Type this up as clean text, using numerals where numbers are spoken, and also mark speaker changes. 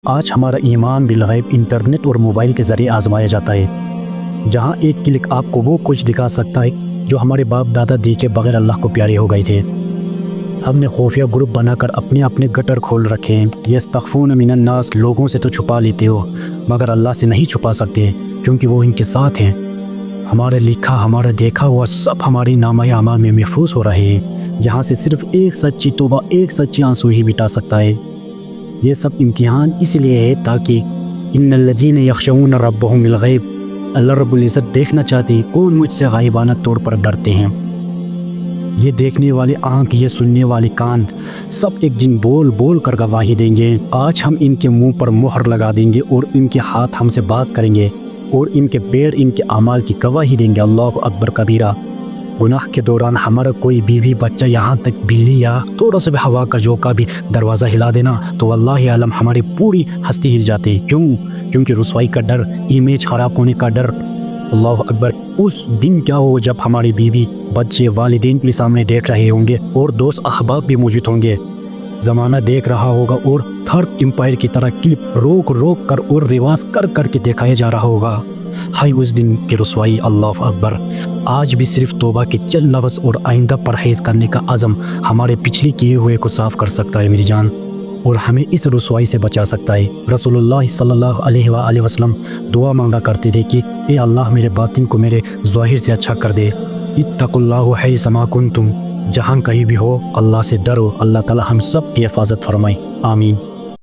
Speaker 1: آج ہمارا ایمان بالغیب انٹرنیٹ اور موبائل کے ذریعے آزمایا جاتا ہے، جہاں ایک کلک آپ کو وہ کچھ دکھا سکتا ہے جو ہمارے باپ دادا دیکھے بغیر اللہ کو پیارے ہو گئے تھے۔ ہم نے خفیہ گروپ بنا کر اپنے گٹر کھول رکھے ہیں۔ یستخفون من الناس، لوگوں سے تو چھپا لیتے ہو مگر اللہ سے نہیں چھپا سکتے کیونکہ وہ ان کے ساتھ ہیں۔ ہمارا لکھا ہمارا دیکھا ہوا سب ہماری نامہ اعمال میں محفوظ ہو رہے ہیں، یہاں سے صرف ایک سچی توبہ، ایک سچی آنسو ہی مٹا سکتا ہے۔ یہ سب امتحان اس لیے ہے تاکہ ان الذین یخشون ربهم بالغیب، اللہ رب العزت دیکھنا چاہتے ہیں کون مجھ سے غائبانہ طور پر ڈرتے ہیں۔ یہ دیکھنے والے آنکھ، یہ سننے والے کان، سب ایک دن بول بول کر گواہی دیں گے۔ آج ہم ان کے منہ پر مہر لگا دیں گے اور ان کے ہاتھ ہم سے بات کریں گے اور ان کے پیر ان کے اعمال کی گواہی دیں گے۔ اللہ اکبر کبیرہ۔ گناہ کے دوران ہمارا کوئی بیوی بچہ، یہاں تک بلی یا تھوڑا سا بھی ہوا کا جھونکا بھی دروازہ ہلا دینا تو واللہ عالم ہماری پوری ہستی ہل جاتی ہے۔ کیونکہ رسوائی کا ڈر، امیج خراب ہونے کا ڈر۔ اللہ اکبر۔ اس دن کیا ہو جب ہماری بیوی بچے والدین کے سامنے دیکھ رہے ہوں گے اور دوست احباب بھی موجود ہوں گے، زمانہ دیکھ رہا ہوگا اور تھرڈ امپائر کی طرح کلپ روک روک کر اور رواز کر کر کے دکھایا جا رہا ہوگا۔ ہائی اس دن کی رسوائی۔ اللہ اکبر۔ آج بھی صرف توبہ کے چند لفظ اور آئندہ پرہیز کرنے کا عزم ہمارے پچھلے کیے ہوئے کو صاف کر سکتا ہے میری جان، اور ہمیں اس رسوائی سے بچا سکتا ہے۔ رسول اللہ صلی اللہ علیہ وآلہ وسلم دعا مانگا کرتے تھے کہ اے اللہ میرے باطن کو میرے ظاہر سے اچھا کر دے۔ اتقوا اللہ حیثما کنتم، جہاں کہیں بھی ہو اللہ سے ڈرو۔ اللہ تعالی ہم سب کی حفاظت فرمائے، آمین۔